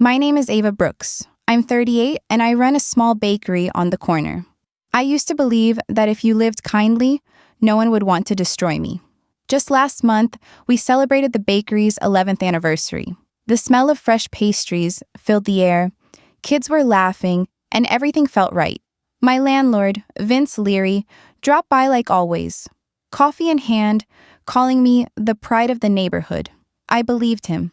My name is Ava Brooks. I'm 38 and I run a small bakery on the corner. I used to believe that if you lived kindly, no one would want to destroy me. Just last month, we celebrated the bakery's 11th anniversary. The smell of fresh pastries filled the air, kids were laughing, and everything felt right. My landlord, Vince Leary, dropped by like always, coffee in hand, calling me the pride of the neighborhood. I believed him.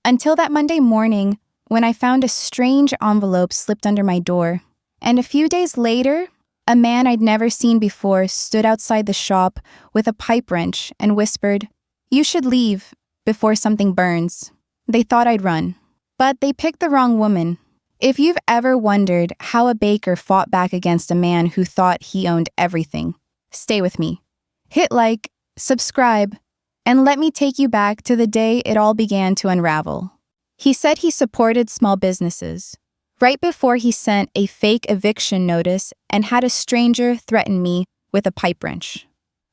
Until that Monday morning, when I found a strange envelope slipped under my door. And a few days later, a man I'd never seen before stood outside the shop with a pipe wrench and whispered, "You should leave before something burns." They thought I'd run, but they picked the wrong woman. If you've ever wondered how a baker fought back against a man who thought he owned everything, stay with me. Hit like, subscribe, and let me take you back to the day it all began to unravel. He said he supported small businesses. Right before he sent a fake eviction notice and had a stranger threaten me with a pipe wrench.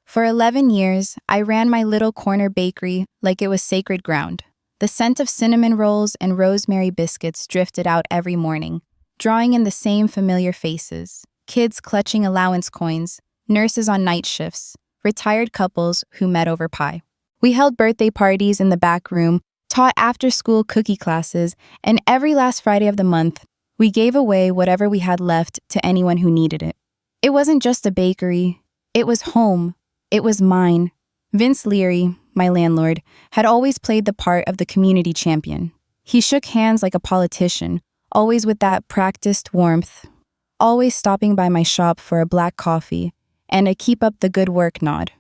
For 11 years, I ran my little corner bakery like it was sacred ground. The scent of cinnamon rolls and rosemary biscuits drifted out every morning, drawing in the same familiar faces. Kids clutching allowance coins, nurses on night shifts, retired couples who met over pie. We held birthday parties in the back room, taught after-school cookie classes, and every last Friday of the month, we gave away whatever we had left to anyone who needed it. It wasn't just a bakery. It was home. It was mine. Vince Leary, my landlord, had always played the part of the community champion. He shook hands like a politician, always with that practiced warmth, always stopping by my shop for a black coffee and a keep up the good work nod.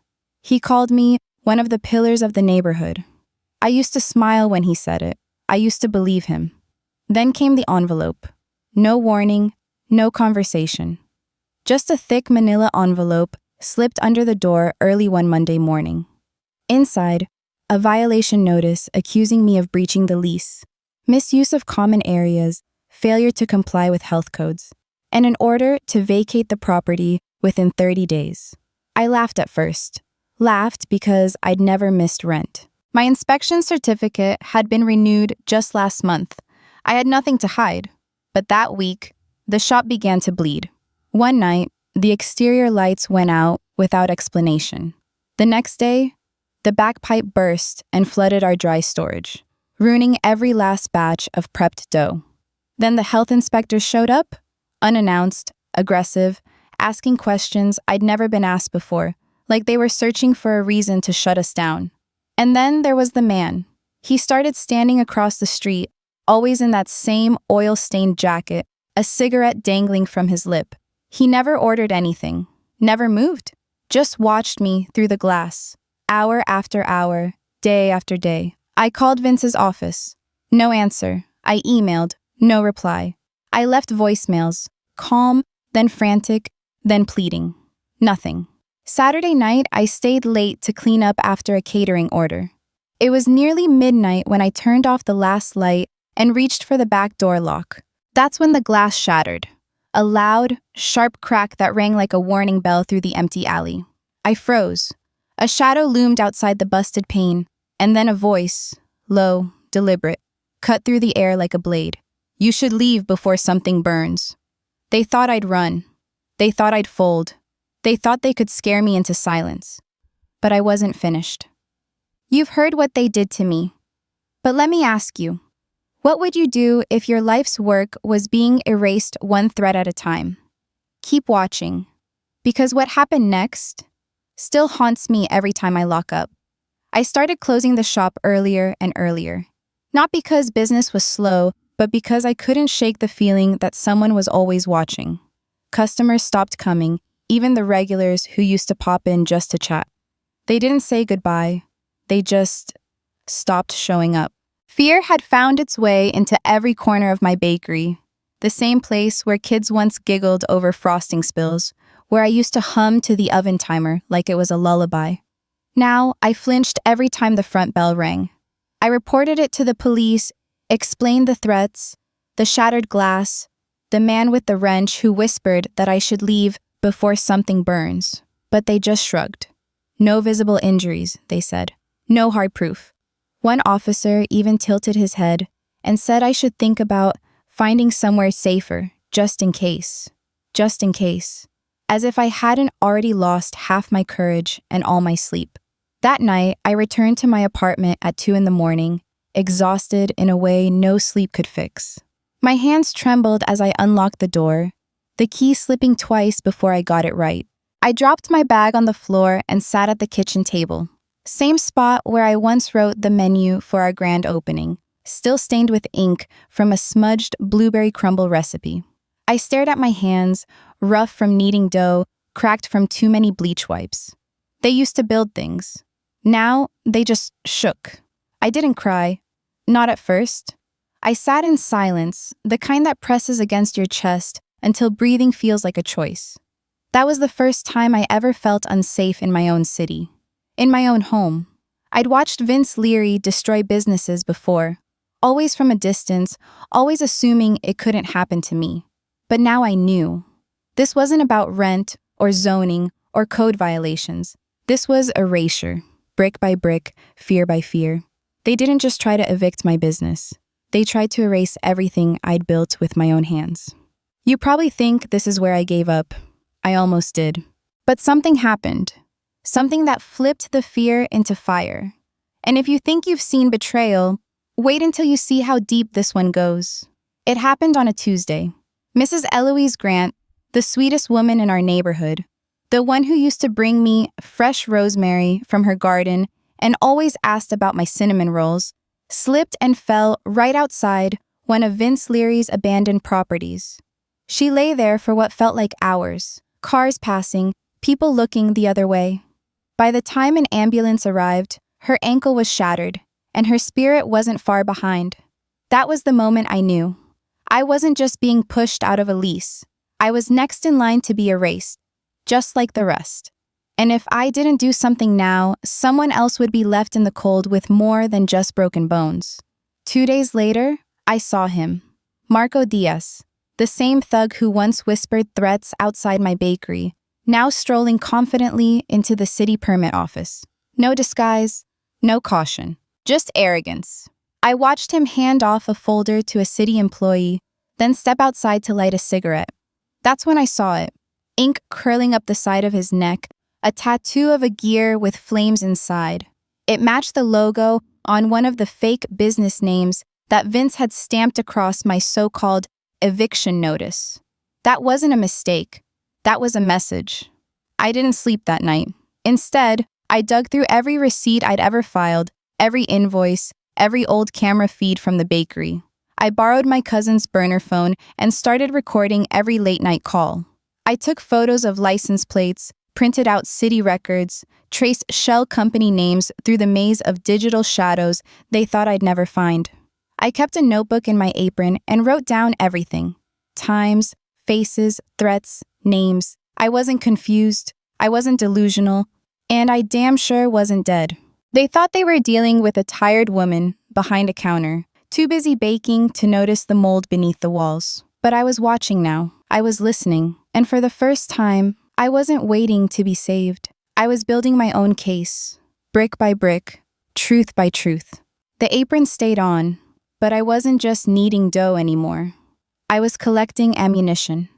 He called me one of the pillars of the neighborhood. I used to smile when he said it. I used to believe him. Then came the envelope. No warning, no conversation. Just a thick manila envelope slipped under the door early one Monday morning. Inside, a violation notice accusing me of breaching the lease, misuse of common areas, failure to comply with health codes, and an order to vacate the property within 30 days. I laughed at first. Laughed because I'd never missed rent. My inspection certificate had been renewed just last month. I had nothing to hide. But that week, the shop began to bleed. One night, the exterior lights went out without explanation. The next day, the back pipe burst and flooded our dry storage, ruining every last batch of prepped dough. Then the health inspectors showed up, unannounced, aggressive, asking questions I'd never been asked before, like they were searching for a reason to shut us down. And then there was the man. He started standing across the street, always in that same oil-stained jacket, a cigarette dangling from his lip. He never ordered anything, never moved, just watched me through the glass, hour after hour, day after day. I called Vince's office. No answer. I emailed. No reply. I left voicemails, calm, then frantic, then pleading. Nothing. Saturday night, I stayed late to clean up after a catering order. It was nearly midnight when I turned off the last light and reached for the back door lock. That's when the glass shattered. A loud, sharp crack that rang like a warning bell through the empty alley. I froze. A shadow loomed outside the busted pane, and then a voice, low, deliberate, cut through the air like a blade. "You should leave before something burns." They thought I'd run. They thought I'd fold. They thought they could scare me into silence. But I wasn't finished. You've heard what they did to me. But let me ask you, what would you do if your life's work was being erased one thread at a time? Keep watching, because what happened next still haunts me every time I lock up. I started closing the shop earlier and earlier. Not because business was slow, but because I couldn't shake the feeling that someone was always watching. Customers stopped coming, even the regulars who used to pop in just to chat. They didn't say goodbye. They just stopped showing up. Fear had found its way into every corner of my bakery, the same place where kids once giggled over frosting spills, where I used to hum to the oven timer like it was a lullaby. Now, I flinched every time the front bell rang. I reported it to the police, explained the threats, the shattered glass, the man with the wrench who whispered that I should leave before something burns, but they just shrugged. No visible injuries, they said. No hard proof. One officer even tilted his head and said I should think about finding somewhere safer, just in case. Just in case. As if I hadn't already lost half my courage and all my sleep. That night, I returned to my apartment at 2 a.m, exhausted in a way no sleep could fix. My hands trembled as I unlocked the door, the key slipping twice before I got it right. I dropped my bag on the floor and sat at the kitchen table. Same spot where I once wrote the menu for our grand opening, still stained with ink from a smudged blueberry crumble recipe. I stared at my hands, rough from kneading dough, cracked from too many bleach wipes. They used to build things. Now, they just shook. I didn't cry. Not at first. I sat in silence, the kind that presses against your chest until breathing feels like a choice. That was the first time I ever felt unsafe in my own city. In my own home. I'd watched Vince Leary destroy businesses before, always from a distance, always assuming it couldn't happen to me. But now I knew. This wasn't about rent or zoning or code violations. This was erasure, brick by brick, fear by fear. They didn't just try to evict my business. They tried to erase everything I'd built with my own hands. You probably think this is where I gave up. I almost did. But something happened. Something that flipped the fear into fire. And if you think you've seen betrayal, wait until you see how deep this one goes. It happened on a Tuesday. Mrs. Eloise Grant, the sweetest woman in our neighborhood, the one who used to bring me fresh rosemary from her garden and always asked about my cinnamon rolls, slipped and fell right outside one of Vince Leary's abandoned properties. She lay there for what felt like hours, cars passing, people looking the other way. By the time an ambulance arrived, her ankle was shattered, and her spirit wasn't far behind. That was the moment I knew. I wasn't just being pushed out of a lease. I was next in line to be erased, just like the rest. And if I didn't do something now, someone else would be left in the cold with more than just broken bones. 2 days later, I saw him. Marco Diaz, the same thug who once whispered threats outside my bakery, now strolling confidently into the city permit office. No disguise, no caution, just arrogance. I watched him hand off a folder to a city employee, then step outside to light a cigarette. That's when I saw it. Ink curling up the side of his neck, a tattoo of a gear with flames inside. It matched the logo on one of the fake business names that Vince had stamped across my so-called eviction notice. That wasn't a mistake. That was a message. I didn't sleep that night. Instead, I dug through every receipt I'd ever filed, every invoice, every old camera feed from the bakery. I borrowed my cousin's burner phone and started recording every late-night call. I took photos of license plates, printed out city records, traced shell company names through the maze of digital shadows they thought I'd never find. I kept a notebook in my apron and wrote down everything. Times, faces, threats, names. I wasn't confused, I wasn't delusional, and I damn sure wasn't dead. They thought they were dealing with a tired woman behind a counter, too busy baking to notice the mold beneath the walls. But I was watching now. I was listening. And for the first time, I wasn't waiting to be saved. I was building my own case, brick by brick, truth by truth. The apron stayed on, but I wasn't just kneading dough anymore. I was collecting ammunition.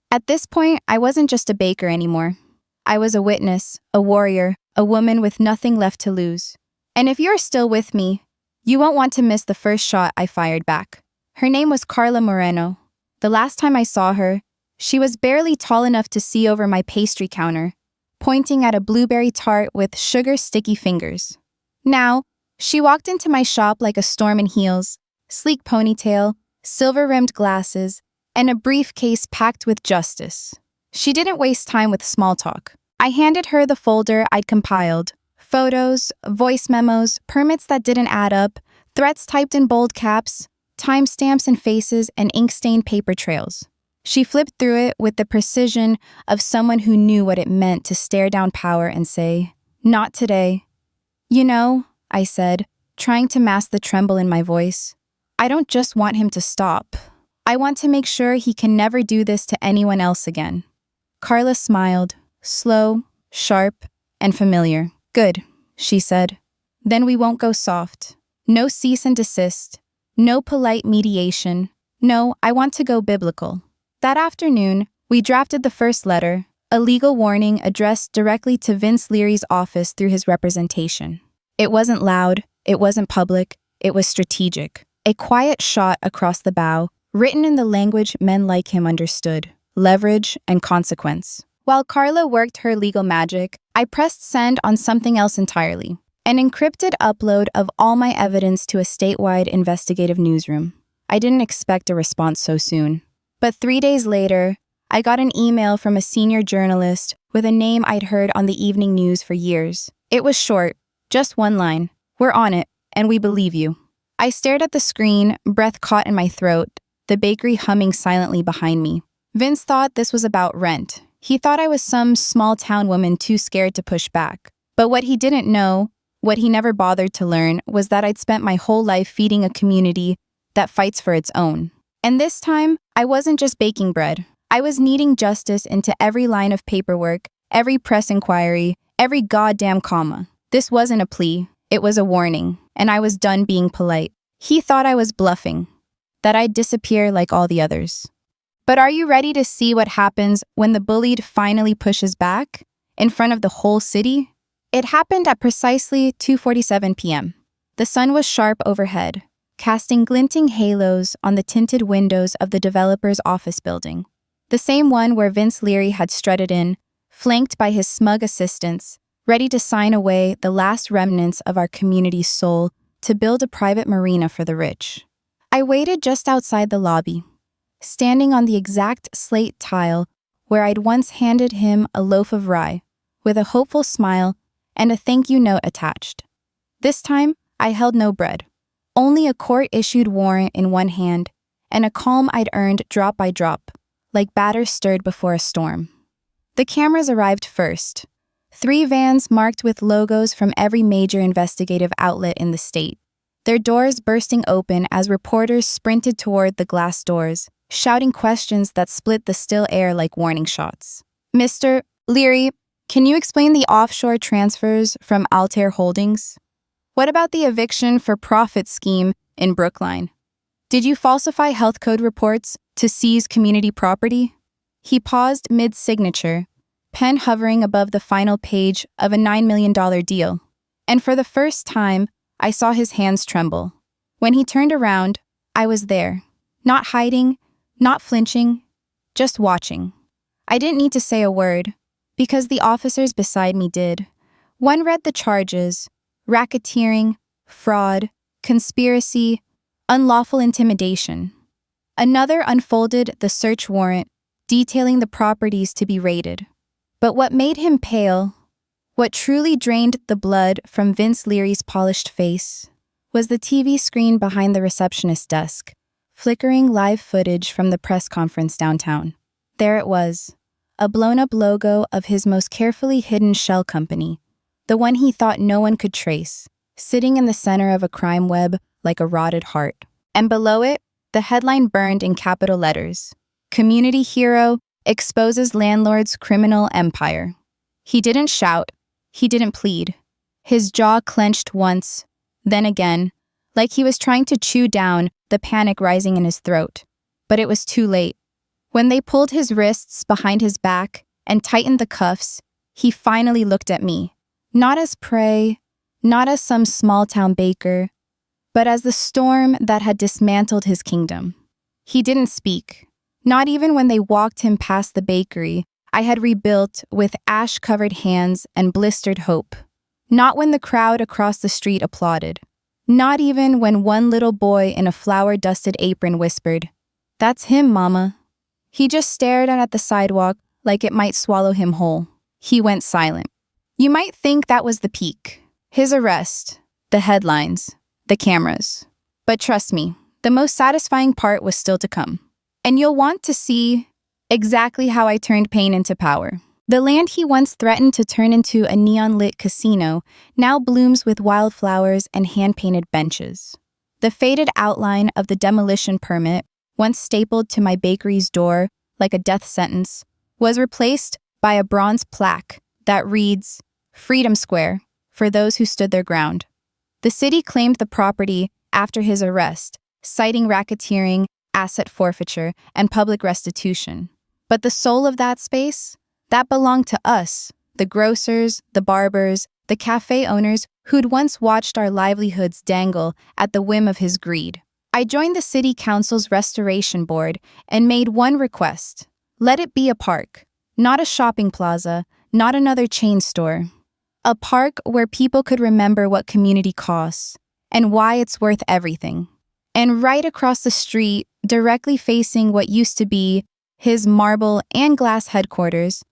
At this point, I wasn't just a baker anymore. I was a witness, a warrior, a woman with nothing left to lose. And if you're still with me, you won't want to miss the first shot I fired back. Her name was Carla Moreno. The last time I saw her, she was barely tall enough to see over my pastry counter, pointing at a blueberry tart with sugar-sticky fingers. Now, she walked into my shop like a storm in heels, sleek ponytail, silver-rimmed glasses, and a briefcase packed with justice. She didn't waste time with small talk. I handed her the folder I'd compiled. Photos, voice memos, permits that didn't add up, threats typed in bold caps, timestamps and faces, and ink-stained paper trails. She flipped through it with the precision of someone who knew what it meant to stare down power and say, "Not today." "You know," I said, trying to mask the tremble in my voice, "I don't just want him to stop. I want to make sure he can never do this to anyone else again." Carla smiled, slow, sharp, and familiar. "Good," she said. "Then we won't go soft. No cease and desist. No polite mediation. No, I want to go biblical. That afternoon, we drafted the first letter, a legal warning addressed directly to Vince Leary's office through his representation. It wasn't loud, it wasn't public, it was strategic. A quiet shot across the bow, written in the language men like him understood: leverage and consequence. While Carla worked her legal magic, I pressed send on something else entirely: an encrypted upload of all my evidence to a statewide investigative newsroom. I didn't expect a response so soon. But 3 days later, I got an email from a senior journalist with a name I'd heard on the evening news for years. It was short, just one line: "We're on it, and we believe you." I stared at the screen, breath caught in my throat, the bakery humming silently behind me. Vince thought this was about rent. He thought I was some small-town woman too scared to push back. But what he didn't know, what he never bothered to learn, was that I'd spent my whole life feeding a community that fights for its own. And this time, I wasn't just baking bread. I was kneading justice into every line of paperwork, every press inquiry, every goddamn comma. This wasn't a plea, it was a warning, and I was done being polite. He thought I was bluffing, that I'd disappear like all the others. But are you ready to see what happens when the bullied finally pushes back, in front of the whole city? It happened at precisely 2:47 p.m. The sun was sharp overhead, casting glinting halos on the tinted windows of the developer's office building. The same one where Vince Leary had strutted in, flanked by his smug assistants, ready to sign away the last remnants of our community's soul to build a private marina for the rich. I waited just outside the lobby, standing on the exact slate tile where I'd once handed him a loaf of rye, with a hopeful smile and a thank you note attached. This time, I held no bread, only a court-issued warrant in one hand, and a calm I'd earned drop by drop, like batter stirred before a storm. The cameras arrived first. 3 vans marked with logos from every major investigative outlet in the state, their doors bursting open as reporters sprinted toward the glass doors, shouting questions that split the still air like warning shots. "Mr. Leary, can you explain the offshore transfers from Altair Holdings? What about the eviction for profit scheme in Brookline? Did you falsify health code reports to seize community property?" He paused mid-signature, pen hovering above the final page of a $9 million deal. And for the first time, I saw his hands tremble. When he turned around, I was there, not hiding, not flinching, just watching. I didn't need to say a word, because the officers beside me did. One read the charges: racketeering, fraud, conspiracy, unlawful intimidation. Another unfolded the search warrant, detailing the properties to be raided. But what made him pale, what truly drained the blood from Vince Leary's polished face, was the TV screen behind the receptionist's desk, flickering live footage from the press conference downtown. There it was, a blown-up logo of his most carefully hidden shell company, the one he thought no one could trace, sitting in the center of a crime web like a rotted heart. And below it, the headline burned in capital letters: "Community Hero exposes landlord's criminal empire." He didn't shout. He didn't plead. His jaw clenched once, then again, like he was trying to chew down the panic rising in his throat. But it was too late. When they pulled his wrists behind his back and tightened the cuffs, he finally looked at me, not as prey, not as some small-town baker, but as the storm that had dismantled his kingdom. He didn't speak. Not even when they walked him past the bakery I had rebuilt with ash-covered hands and blistered hope. Not when the crowd across the street applauded. Not even when one little boy in a flour-dusted apron whispered, "That's him, Mama." He just stared out at the sidewalk like it might swallow him whole. He went silent. You might think that was the peak. His arrest, the headlines, the cameras. But trust me, the most satisfying part was still to come. And you'll want to see exactly how I turned pain into power. The land he once threatened to turn into a neon-lit casino now blooms with wildflowers and hand-painted benches. The faded outline of the demolition permit, once stapled to my bakery's door like a death sentence, was replaced by a bronze plaque that reads, "Freedom Square, for those who stood their ground." The city claimed the property after his arrest, citing racketeering, asset forfeiture, and public restitution. But the soul of that space? That belonged to us, the grocers, the barbers, the cafe owners who'd once watched our livelihoods dangle at the whim of his greed. I joined the city council's restoration board and made one request. Let it be a park, not a shopping plaza, not another chain store. A park where people could remember what community costs and why it's worth everything. And right across the street, directly facing what used to be his marble and glass headquarters,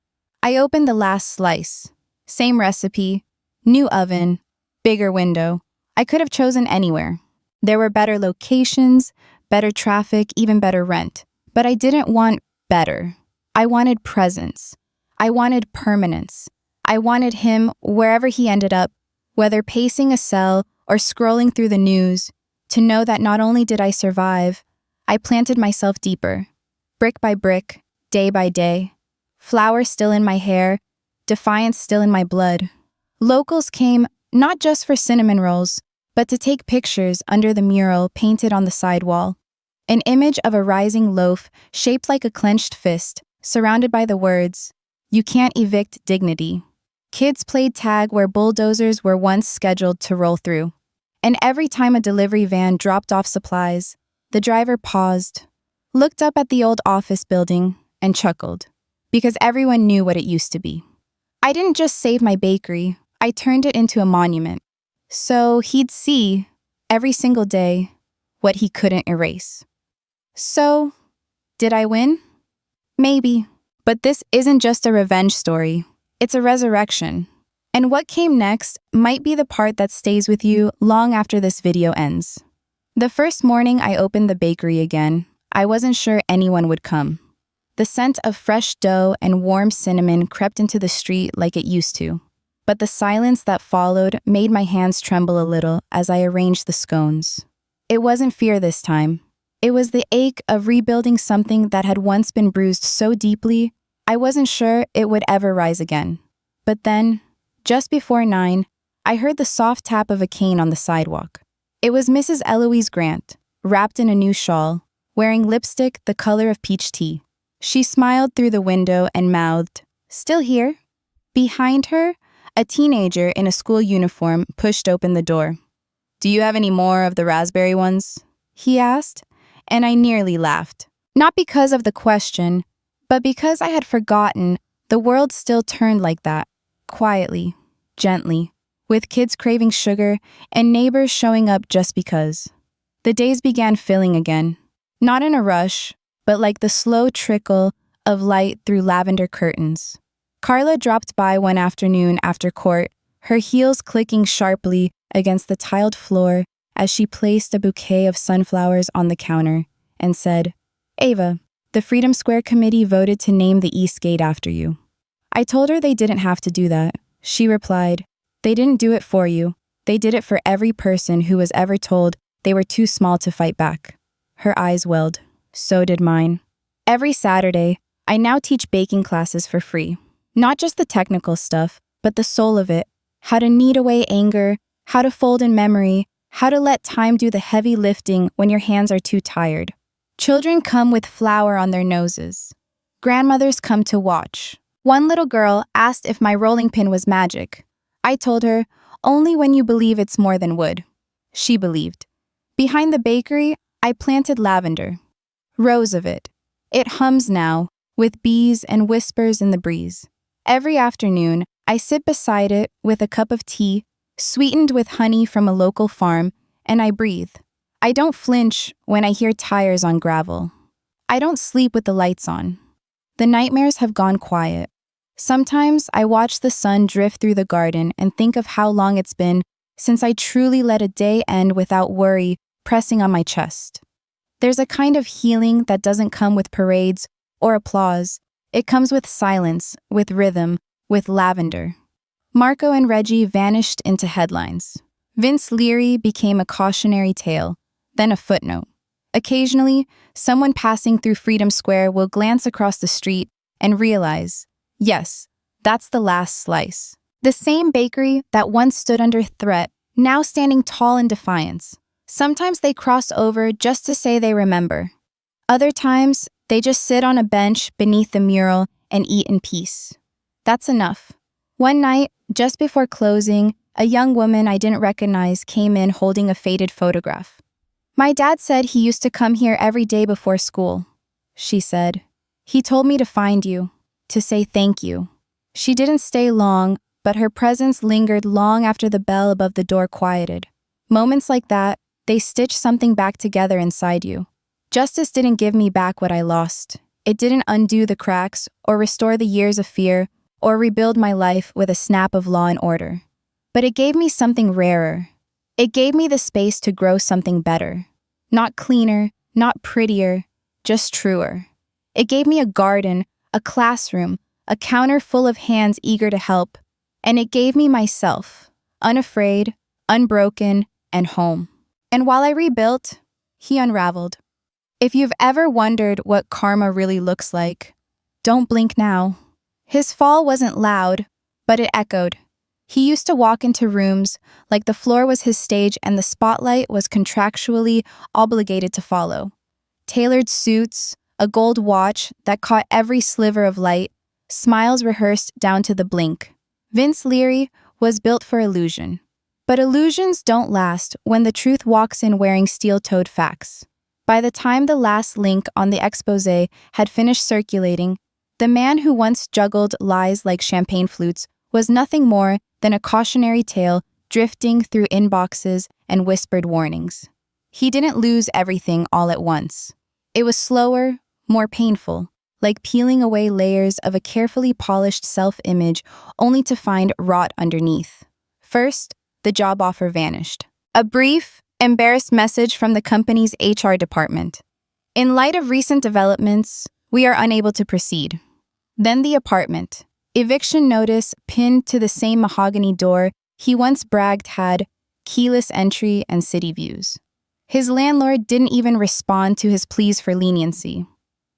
I opened the last slice. Same recipe, new oven, bigger window. I could have chosen anywhere. There were better locations, better traffic, even better rent. But I didn't want better. I wanted presence. I wanted permanence. I wanted him, wherever he ended up, whether pacing a cell or scrolling through the news, to know that not only did I survive, I planted myself deeper, brick by brick, day by day. Flour still in my hair, defiance still in my blood. Locals came not just for cinnamon rolls, but to take pictures under the mural painted on the sidewall. An image of a rising loaf shaped like a clenched fist, surrounded by the words, "You can't evict dignity." Kids played tag where bulldozers were once scheduled to roll through. And every time a delivery van dropped off supplies, the driver paused, looked up at the old office building, and chuckled, because everyone knew what it used to be. I didn't just save my bakery, I turned it into a monument. So he'd see, every single day, what he couldn't erase. So, did I win? Maybe. But this isn't just a revenge story. It's a resurrection. And what came next might be the part that stays with you long after this video ends. The first morning I opened the bakery again, I wasn't sure anyone would come. The scent of fresh dough and warm cinnamon crept into the street like it used to. But the silence that followed made my hands tremble a little as I arranged the scones. It wasn't fear this time. It was the ache of rebuilding something that had once been bruised so deeply, I wasn't sure it would ever rise again. But then, just before 9, I heard the soft tap of a cane on the sidewalk. It was Mrs. Eloise Grant, wrapped in a new shawl, wearing lipstick the color of peach tea. She smiled through the window and mouthed, "Still here?" Behind her, a teenager in a school uniform pushed open the door. "Do you have any more of the raspberry ones?" he asked, and I nearly laughed. Not because of the question, but because I had forgotten the world still turned like that, quietly, gently, with kids craving sugar and neighbors showing up just because. The days began filling again, not in a rush, but like the slow trickle of light through lavender curtains. Carla dropped by one afternoon after court, her heels clicking sharply against the tiled floor as she placed a bouquet of sunflowers on the counter, and said, "Ava, the Freedom Square Committee voted to name the East Gate after you." I told her they didn't have to do that. She replied, "They didn't do it for you. They did it for every person who was ever told they were too small to fight back." Her eyes welled. So did mine. Every Saturday, I now teach baking classes for free. Not just the technical stuff, but the soul of it. How to knead away anger, how to fold in memory, how to let time do the heavy lifting when your hands are too tired. Children come with flour on their noses. Grandmothers come to watch. One little girl asked if my rolling pin was magic. I told her, only when you believe it's more than wood. She believed. Behind the bakery, I planted lavender. Rows of it. It hums now, with bees and whispers in the breeze. Every afternoon, I sit beside it with a cup of tea, sweetened with honey from a local farm, and I breathe. I don't flinch when I hear tires on gravel. I don't sleep with the lights on. The nightmares have gone quiet. Sometimes I watch the sun drift through the garden and think of how long it's been since I truly let a day end without worry pressing on my chest. There's a kind of healing that doesn't come with parades or applause. It comes with silence, with rhythm, with lavender. Marco and Reggie vanished into headlines. Vince Leary became a cautionary tale, then a footnote. Occasionally, someone passing through Freedom Square will glance across the street and realize, yes, that's the last slice. The same bakery that once stood under threat, now standing tall in defiance. Sometimes they cross over just to say they remember. Other times, they just sit on a bench beneath the mural and eat in peace. That's enough. One night, just before closing, a young woman I didn't recognize came in holding a faded photograph. "My dad said he used to come here every day before school," she said. "He told me to find you, to say thank you." She didn't stay long, but her presence lingered long after the bell above the door quieted. Moments like that, they stitch something back together inside you. Justice didn't give me back what I lost. It didn't undo the cracks, or restore the years of fear, or rebuild my life with a snap of law and order. But it gave me something rarer. It gave me the space to grow something better. Not cleaner, not prettier, just truer. It gave me a garden, a classroom, a counter full of hands eager to help. And it gave me myself, unafraid, unbroken, and home. And while I rebuilt, he unraveled. If you've ever wondered what karma really looks like, don't blink now. His fall wasn't loud, but it echoed. He used to walk into rooms like the floor was his stage and the spotlight was contractually obligated to follow. Tailored suits, a gold watch that caught every sliver of light, smiles rehearsed down to the blink. Vince Leary was built for illusion. But illusions don't last when the truth walks in wearing steel-toed facts. By the time the last link on the exposé had finished circulating, the man who once juggled lies like champagne flutes was nothing more than a cautionary tale drifting through inboxes and whispered warnings. He didn't lose everything all at once. It was slower, more painful, like peeling away layers of a carefully polished self-image only to find rot underneath. First, the job offer vanished. A brief, embarrassed message from the company's HR department. "In light of recent developments, we are unable to proceed." Then the apartment. Eviction notice pinned to the same mahogany door he once bragged had keyless entry and city views. His landlord didn't even respond to his pleas for leniency.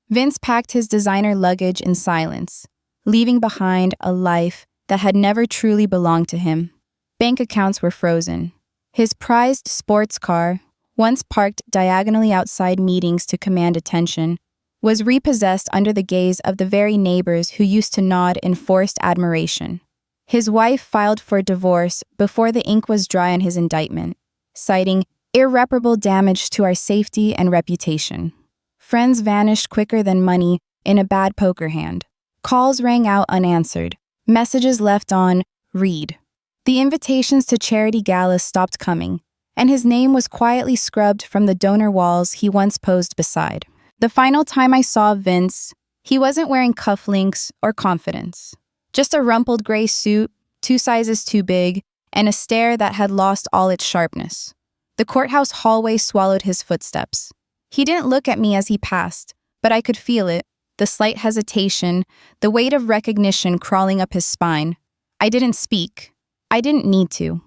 Vince packed his designer luggage in silence, leaving behind a life that had never truly belonged to him. Bank accounts were frozen. His prized sports car, once parked diagonally outside meetings to command attention, was repossessed under the gaze of the very neighbors who used to nod in forced admiration. His wife filed for divorce before the ink was dry on his indictment, citing irreparable damage to our safety and reputation. Friends vanished quicker than money in a bad poker hand. Calls rang out unanswered, messages left on read. The invitations to charity galas stopped coming, and his name was quietly scrubbed from the donor walls he once posed beside. The final time I saw Vince, he wasn't wearing cufflinks or confidence. Just a rumpled gray suit, 2 sizes too big, and a stare that had lost all its sharpness. The courthouse hallway swallowed his footsteps. He didn't look at me as he passed, but I could feel it, the slight hesitation, the weight of recognition crawling up his spine. I didn't speak. I didn't need to.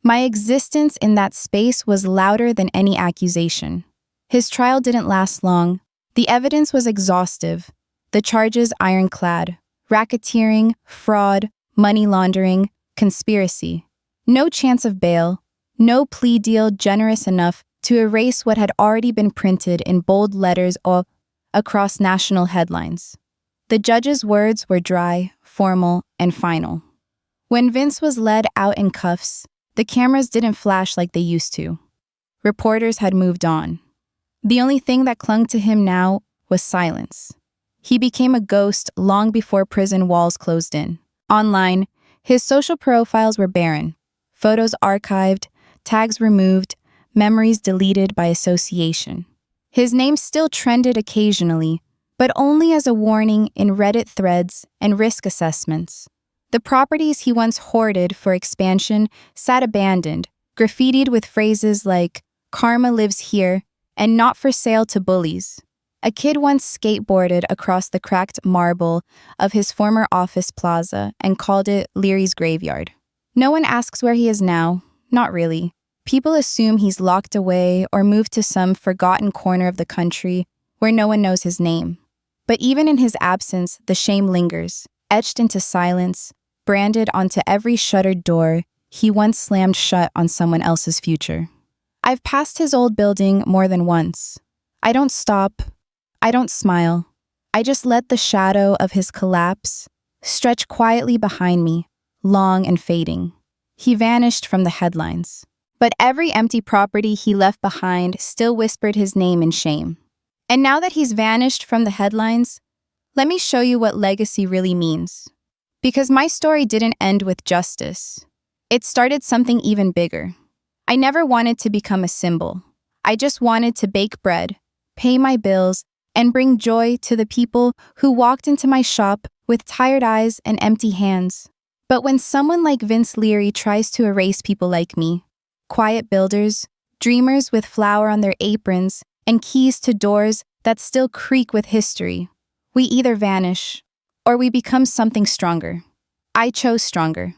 My existence in that space was louder than any accusation. His trial didn't last long. The evidence was exhaustive, the charges ironclad: racketeering, fraud, money laundering, conspiracy. No chance of bail, no plea deal generous enough to erase what had already been printed in bold letters across national headlines. The judge's words were dry, formal, and final. When Vince was led out in cuffs, the cameras didn't flash like they used to. Reporters had moved on. The only thing that clung to him now was silence. He became a ghost long before prison walls closed in. Online, his social profiles were barren. Photos archived, tags removed, memories deleted by association. His name still trended occasionally, but only as a warning in Reddit threads and risk assessments. The properties he once hoarded for expansion sat abandoned, graffitied with phrases like, "Karma lives here," and "not for sale to bullies." A kid once skateboarded across the cracked marble of his former office plaza and called it Leary's graveyard. No one asks where he is now, not really. People assume he's locked away or moved to some forgotten corner of the country where no one knows his name. But even in his absence, the shame lingers, etched into silence, branded onto every shuttered door he once slammed shut on someone else's future. I've passed his old building more than once. I don't stop. I don't smile. I just let the shadow of his collapse stretch quietly behind me, long and fading. He vanished from the headlines. But every empty property he left behind still whispered his name in shame. And now that he's vanished from the headlines, let me show you what legacy really means. Because my story didn't end with justice. It started something even bigger. I never wanted to become a symbol. I just wanted to bake bread, pay my bills, and bring joy to the people who walked into my shop with tired eyes and empty hands. But when someone like Vince Leary tries to erase people like me, quiet builders, dreamers with flour on their aprons, and keys to doors that still creak with history, we either vanish or we become something stronger. I chose stronger.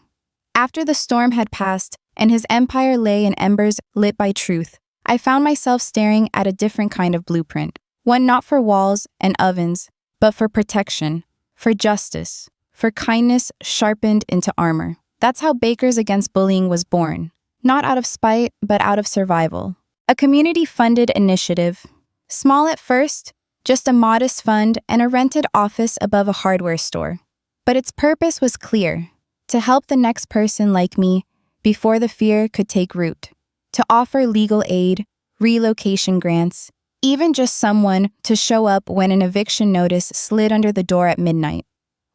After the storm had passed and his empire lay in embers lit by truth, I found myself staring at a different kind of blueprint. One not for walls and ovens, but for protection, for justice, for kindness sharpened into armor. That's how Bakers Against Bullying was born. Not out of spite, but out of survival. A community-funded initiative. Small at first, just a modest fund and a rented office above a hardware store. But its purpose was clear: to help the next person like me before the fear could take root. To offer legal aid, relocation grants, even just someone to show up when an eviction notice slid under the door at midnight.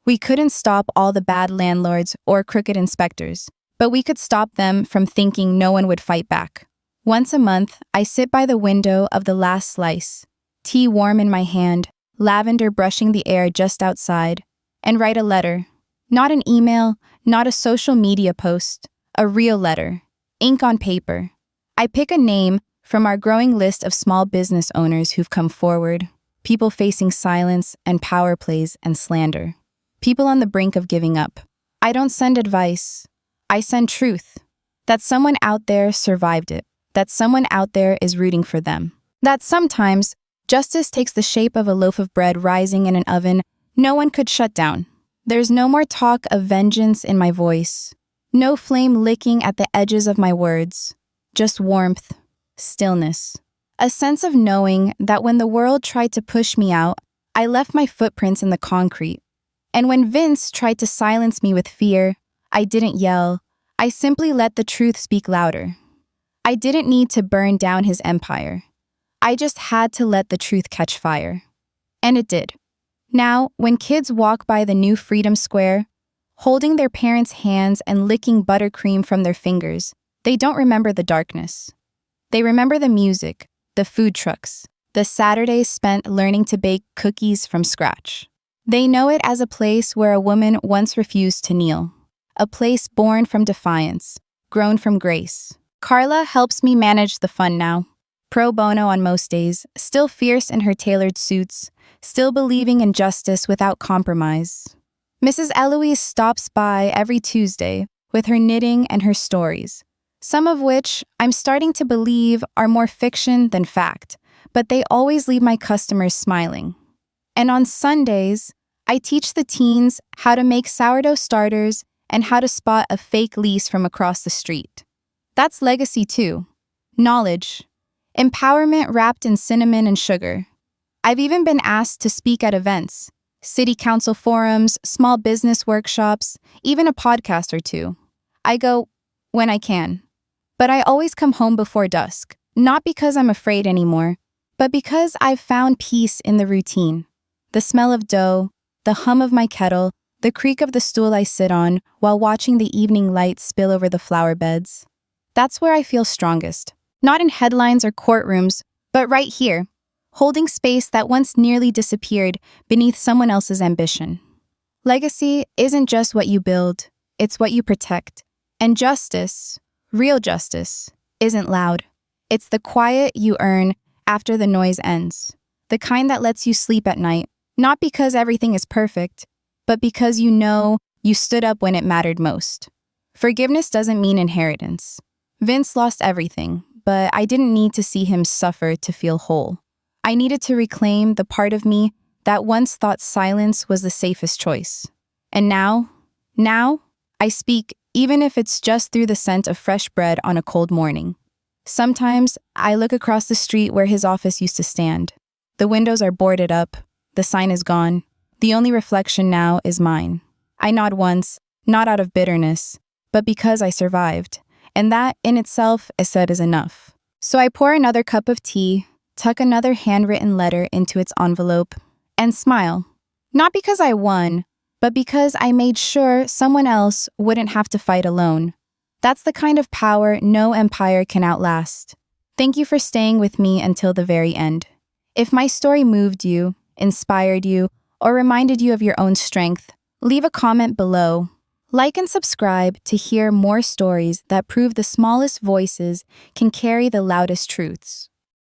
We couldn't stop all the bad landlords or crooked inspectors, but we could stop them from thinking no one would fight back. Once a month, I sit by the window of the last slice, tea warm in my hand, lavender brushing the air just outside, and write a letter. Not an email, not a social media post, a real letter, ink on paper. I pick a name from our growing list of small business owners who've come forward, people facing silence and power plays and slander, people on the brink of giving up. I don't send advice. I send truth. That someone out there survived it. That someone out there is rooting for them. That sometimes justice takes the shape of a loaf of bread rising in an oven no one could shut down. There's no more talk of vengeance in my voice. No flame licking at the edges of my words. Just warmth, stillness. A sense of knowing that when the world tried to push me out, I left my footprints in the concrete. And when Vince tried to silence me with fear, I didn't yell. I simply let the truth speak louder. I didn't need to burn down his empire. I just had to let the truth catch fire. And it did. Now, when kids walk by the new Freedom Square, holding their parents' hands and licking buttercream from their fingers, they don't remember the darkness. They remember the music, the food trucks, the Saturdays spent learning to bake cookies from scratch. They know it as a place where a woman once refused to kneel. A place born from defiance, grown from grace. Carla helps me manage the fun now. Pro bono on most days, still fierce in her tailored suits, still believing in justice without compromise. Mrs. Eloise stops by every Tuesday with her knitting and her stories, some of which I'm starting to believe are more fiction than fact, but they always leave my customers smiling. And on Sundays, I teach the teens how to make sourdough starters and how to spot a fake lease from across the street. That's legacy too. Knowledge. Empowerment wrapped in cinnamon and sugar. I've even been asked to speak at events, city council forums, small business workshops, even a podcast or two. I go when I can. But I always come home before dusk, not because I'm afraid anymore, but because I've found peace in the routine. The smell of dough, the hum of my kettle, the creak of the stool I sit on while watching the evening light spill over the flower beds. That's where I feel strongest. Not in headlines or courtrooms, but right here, holding space that once nearly disappeared beneath someone else's ambition. Legacy isn't just what you build, it's what you protect. And justice, real justice, isn't loud. It's the quiet you earn after the noise ends. The kind that lets you sleep at night, not because everything is perfect, but because you know you stood up when it mattered most. Forgiveness doesn't mean inheritance. Vince lost everything, but I didn't need to see him suffer to feel whole. I needed to reclaim the part of me that once thought silence was the safest choice. And now, I speak even if it's just through the scent of fresh bread on a cold morning. Sometimes I look across the street where his office used to stand. The windows are boarded up. The sign is gone. The only reflection now is mine. I nod once, not out of bitterness, but because I survived. And that, in itself, is enough. So I pour another cup of tea, tuck another handwritten letter into its envelope, and smile. Not because I won, but because I made sure someone else wouldn't have to fight alone. That's the kind of power no empire can outlast. Thank you for staying with me until the very end. If my story moved you, inspired you, or reminded you of your own strength, leave a comment below. Like and subscribe to hear more stories that prove the smallest voices can carry the loudest truths.